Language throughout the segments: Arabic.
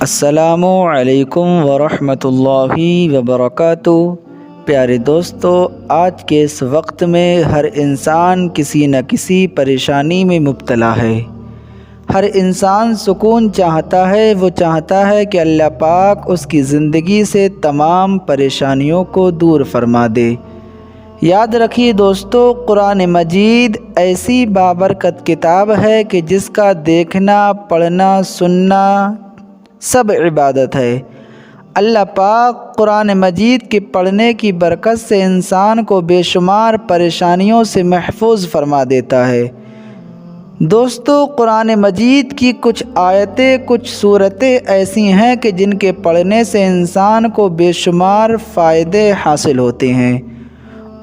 السلام علیکم ورحمۃ اللہ وبرکاتہ۔ پیارے دوستو، آج کے اس وقت میں ہر انسان کسی نہ کسی پریشانی میں مبتلا ہے۔ ہر انسان سکون چاہتا ہے، وہ چاہتا ہے کہ اللہ پاک اس کی زندگی سے تمام پریشانیوں کو دور فرما دے۔ یاد رکھیے دوستو، قرآن مجید ایسی بابرکت کتاب ہے کہ جس کا دیکھنا، پڑھنا، سننا سب عبادت ہے۔ اللہ پاک قرآن مجید کے پڑھنے کی برکت سے انسان کو بے شمار پریشانیوں سے محفوظ فرما دیتا ہے۔ دوستو، قرآن مجید کی کچھ آیتیں، کچھ صورتیں ایسی ہیں کہ جن کے پڑھنے سے انسان کو بے شمار فائدے حاصل ہوتے ہیں۔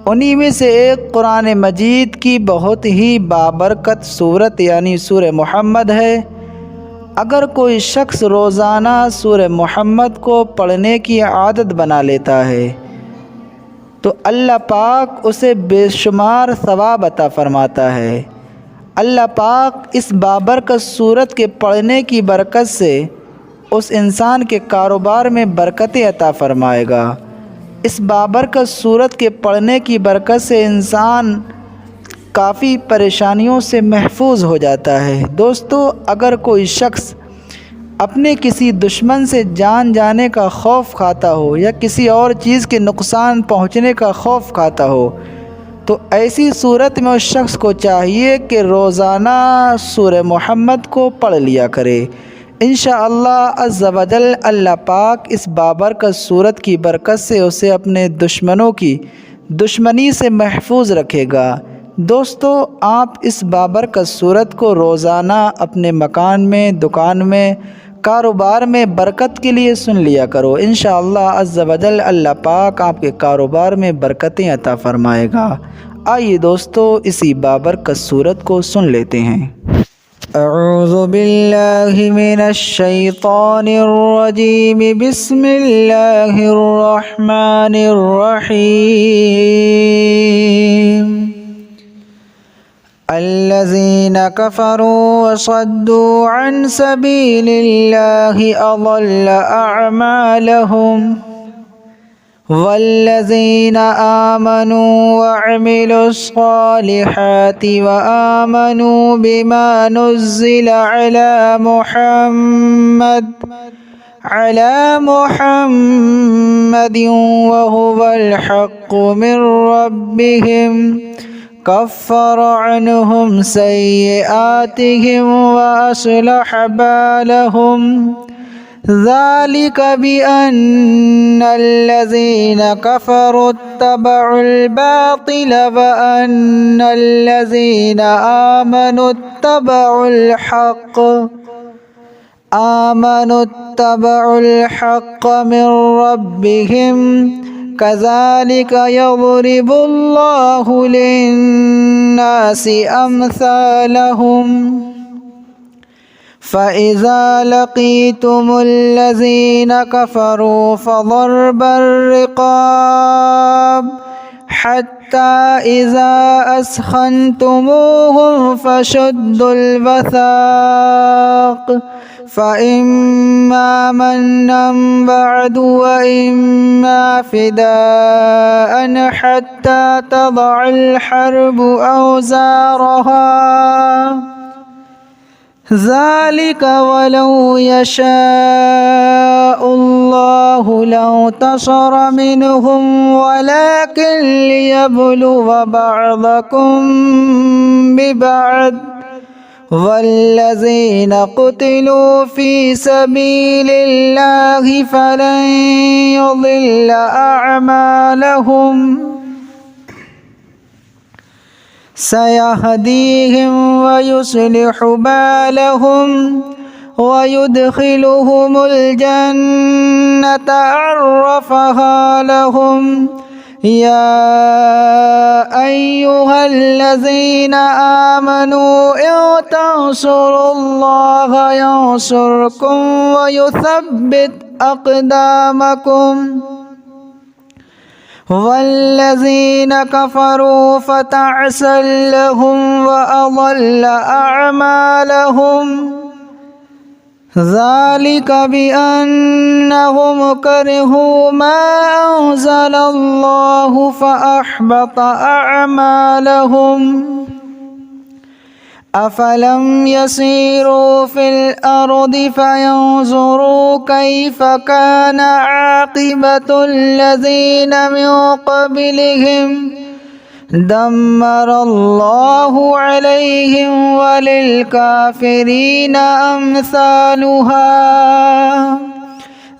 انہی میں سے ایک قرآن مجید کی بہت ہی بابرکت صورت یعنی سورہ محمد ہے۔ اگر کوئی شخص روزانہ سورہ محمد کو پڑھنے کی عادت بنا لیتا ہے تو اللہ پاک اسے بے شمار ثواب عطا فرماتا ہے۔ اللہ پاک اس بابرکت صورت کے پڑھنے کی برکت سے اس انسان کے کاروبار میں برکتیں عطا فرمائے گا۔ اس بابرکت صورت کے پڑھنے کی برکت سے انسان کافی پریشانیوں سے محفوظ ہو جاتا ہے۔ دوستو، اگر کوئی شخص اپنے کسی دشمن سے جان جانے کا خوف کھاتا ہو یا کسی اور چیز کے نقصان پہنچنے کا خوف کھاتا ہو تو ایسی صورت میں اس شخص کو چاہیے کہ روزانہ سورہ محمد کو پڑھ لیا کرے۔ انشاءاللہ عز و جل اللہ پاک اس بابرکت صورت کی برکت سے اسے اپنے دشمنوں کی دشمنی سے محفوظ رکھے گا۔ دوستو، آپ اس بابرکت صورت کو روزانہ اپنے مکان میں، دکان میں، کاروبار میں برکت کے لیے سن لیا کرو۔ انشاءاللہ عز و جل اللہ پاک آپ کے کاروبار میں برکتیں عطا فرمائے گا۔ آئیے دوستو، اسی بابرکت صورت کو سن لیتے ہیں۔ اعوذ باللہ من الشیطان الرجیم، بسم اللہ الرحمن الرحیم۔ الذین کفروا وصدوا عن سبیل اللہ اضل اعمالهم والذین آمنوا وعملوا الصالحات وآمنوا بما نزل على محمد وهو الحق من ربهم كفر عنهم سيئاتهم وأصلح بالهم ذلك بأن الذين كفروا اتبعوا الباطل وأن الذين آمنوا اتبعوا الحق من ربهم كذلك يضرب الله للناس أمثالهم فإذا لقيتم الذين كفروا فضرب الرقاب حتى إذا أثخنتموهم فشدوا الوثاق فإما منا بعد وإما فداء حتى تضع الحرب أوزارها ذلك ولو يشاء الله لانتصر منهم ولكن ليبلو بعضكم ببعض والذين قتلوا في سبيل الله فلن يضل أعمالهم سيهديهم ويصلح بالهم ويدخلهم الجنة عرفها لهم يا أيها الذين آمنوا إن تنصروا الله ينصركم ويثبت أقدامكم والذين كفروا فتعسا لهم وأضل أعمالهم ذلك بأنهم كرهوا ما أنزل الله فأحبط أعمالهم أفلم يسيروا في الأرض فينظروا كيف كان عاقبة الذين من قبلهم دمر الله عليهم وللكافرين أمثالها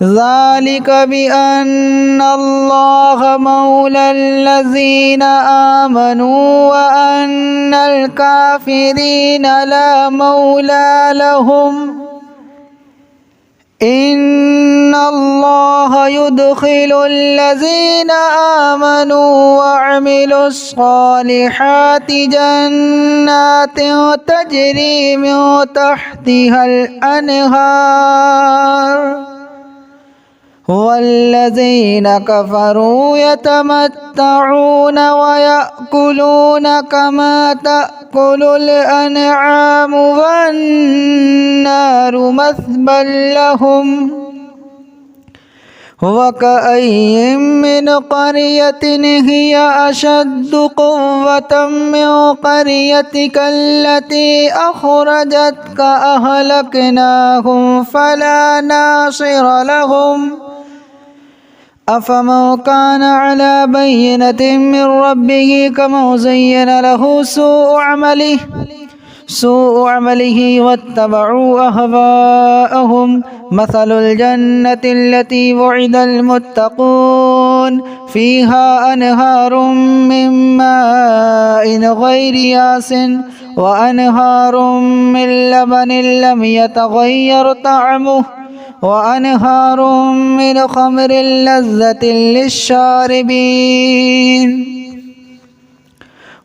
ذلك بأن الله مولى الذين آمنوا وأن الكافرين لا مولى لهم إن الله يدخل الذين آمنوا وعملوا الصالحات جنات تجري من تحتها الأنهار والذين كفروا يتمتعون ويأكلون كما تأكل الأنعام والنار مثوى لهم وكأي من قرية هي أشد قوة من قريتك التي أخرجتك أهلكناهم فلا ناصر لهم أفمن كان على بينة من ربه كمن زين له سوء عمله واتبعوا أهواءهم مثل الجنة التي وعد المتقون فيها أنهار من ماء غير ياس وأنهار من لبن لم يتغير طعمه وأنهار من خمر لذة للشاربين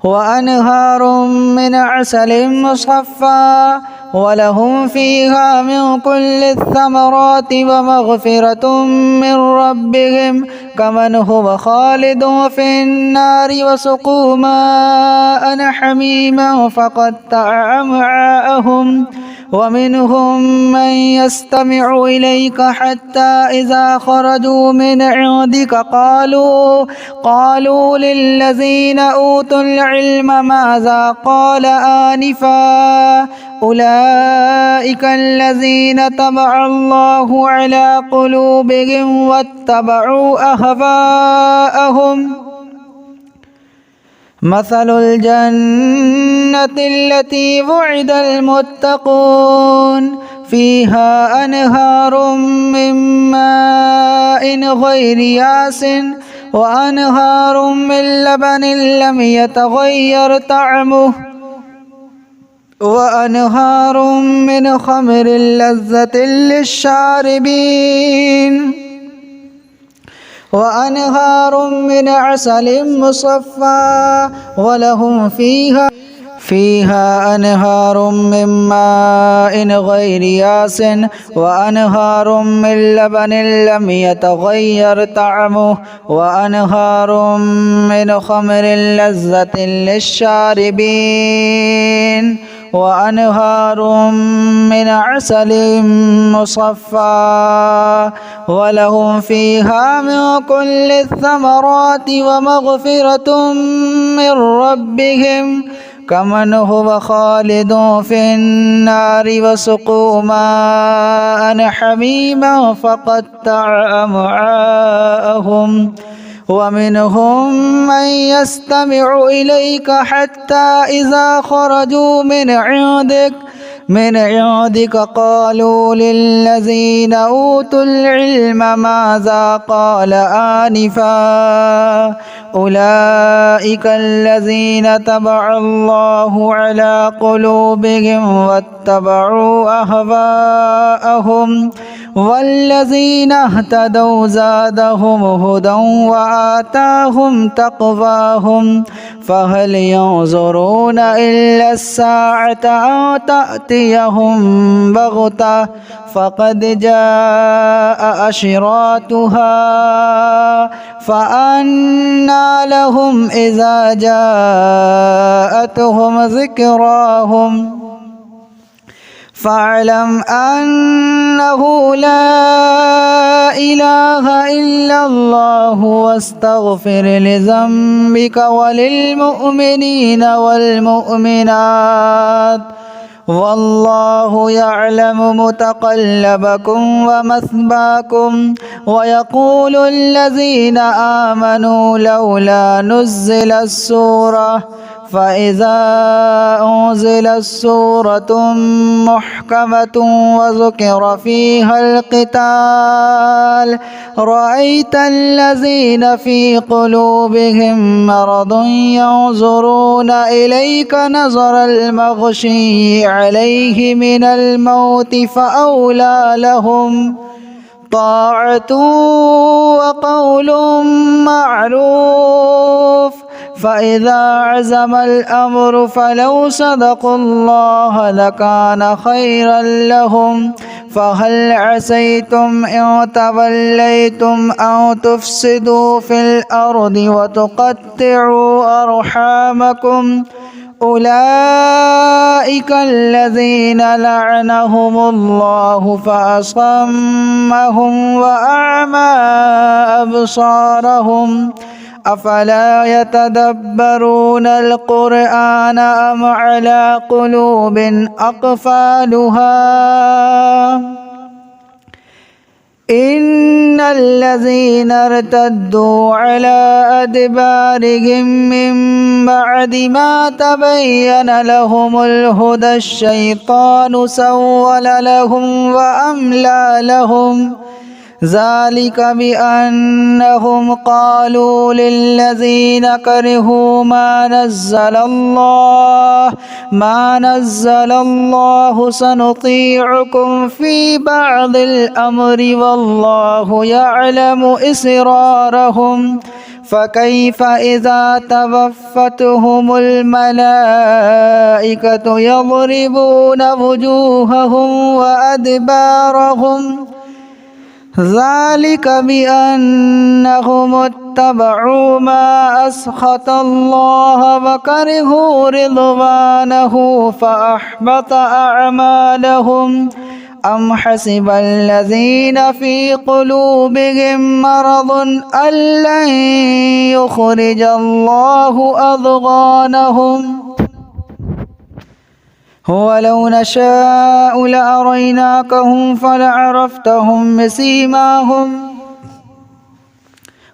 وأنهار من عسل مصفى ولهم فيها من كل الثمرات ومغفرة من ربهم كمن هو خالد في النار وسقوا ماء حميما فقطع أمعاءهم ومنهم من يستمع إليك حتى إذا خرجوا من عندك قالوا للذين أوتوا العلم ماذا قال آنفا أولئك الذين طبع الله على قلوبهم واتبعوا أهواءهم مثل الجنة التي وعد المتقون فيها أنهار من ماء غير ياس وأنهار من لبن لم يتغير طعمه وأنهار من خمر لذة للشاربين وأنهار من عسل مصفى ولهم فيها أنهار من ماء غير ياس وأنهار من لبن لم يتغير طعمه وأنهار من خمر لذة للشاربين وأنهار من عسل مصفى ولهم فيها من كل الثمرات ومغفرة من ربهم كمن هو خالد في النار وسقوا ماء حميما فقطع أمعاءهم ومنهم من يستمع إليك حتى إذا خرجوا من عندك قالوا للذين أوتوا العلم ماذا قال آنفا أولئك الذين طبع الله على قلوبهم واتبعوا أهواءهم والذين اهتدوا زادهم هدى وآتاهم تقواهم فهل ينظرون إلا الساعة أن تأتيهم بغتة فقد جاء أشراطها فأنى لهم إذا جاءتهم ذكراهم فاعلم أنه لا إله إلا الله واستغفر لذنبك وللمؤمنين والمؤمنات والله يعلم متقلبكم ومثواكم. ويقول الذين آمنوا لولا نزلت سورة فإذا أنزلت سورة محكمة وذكر فيها القتال رأيت الذين في قلوبهم مرض ينظرون إليك نظر المغشي عليه من الموت فأولى لهم طاعة وقول معروف. فإذا عزم الأمر فلو صدقوا الله لكان خيرا لهم. فهل عسيتم إن توليتم أن تفسدوا في الأرض وتقطعوا أرحامكم أولئك الذين لعنهم الله فأصمهم وأعمى أبصارهم أفلا يتدبرون القرآن أم على قلوب أقفالها إن الذين ارتدوا على أدبارهم من بعد ما تبين لهم الهدى الشيطان سول لهم وأملى لهم ذلك بأنهم قالوا للذين كرهوا ما نزل الله سنطيعكم في بعض الأمر والله يعلم إسرارهم فكيف إذا توفتهم الملائكة يضربون وجوههم وأدبارهم ذلك بأنهم اتبعوا ما أسخط الله وكرهوا رضوانه فأحبط أعمالهم. أم حسب الذين في قلوبهم مرض أن لن يخرج الله أضغانهم ولو نشاء لأريناكهم فلعرفتهم بسيماهم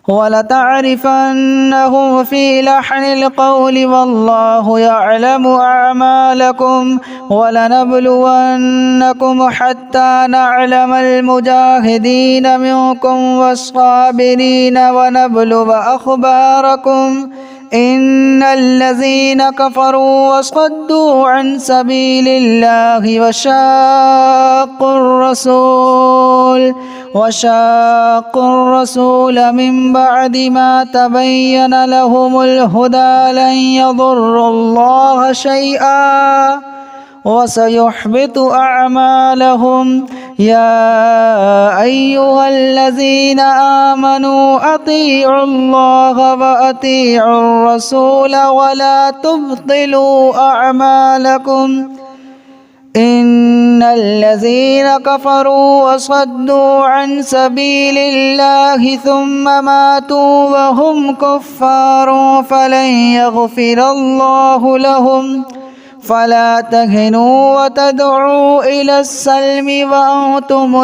ولتعرفنهم في لحن القول والله يعلم أعمالكم. ولنبلونكم حتى نعلم المجاهدين منكم والصابرين ونبلو أخباركم إن الذين كفروا وصدوا عن سبيل الله وشاقوا الرسول من بعد ما تبين لهم الهدى لن يضروا الله شيئا وسيحبط أعمالهم. يا أيها الذين آمنوا أطيعوا الله وأطيعوا الرسول ولا تبطلوا أعمالكم إن الذين كفروا وصدوا عن سبيل الله ثم ماتوا وهم كفار فلن يغفر الله لهم. فلا تهنوا وتدعوا إلى السلم وأنتم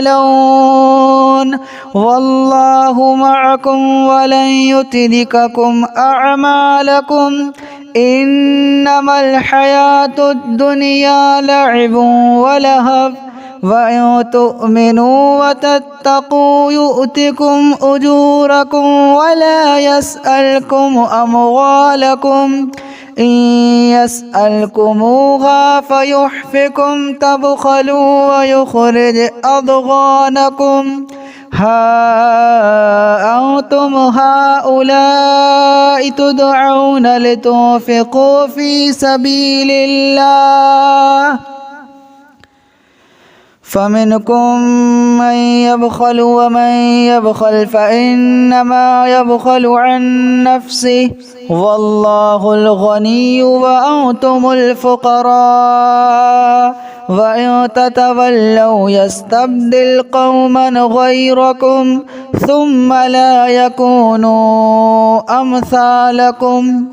الأعلون والله معكم ولن يترككم أعمالكم إنما الحياة الدنيا لعب ولهو وإن تؤمنوا وتتقوا يؤتكم أجوركم ولا يسألكم أموالكم إن يسألكموها فيحفكم تبخلوا ويخرج أضغانكم ها أنتم هؤلاء تدعون لتنفقوا في سبيل الله فمنكم من يبخل ومن يبخل فإنما يبخل عن نفسه والله الغني وأنتم الفقراء وإن تتولوا يستبدل قوما غيركم ثم لا يكونوا أمثالكم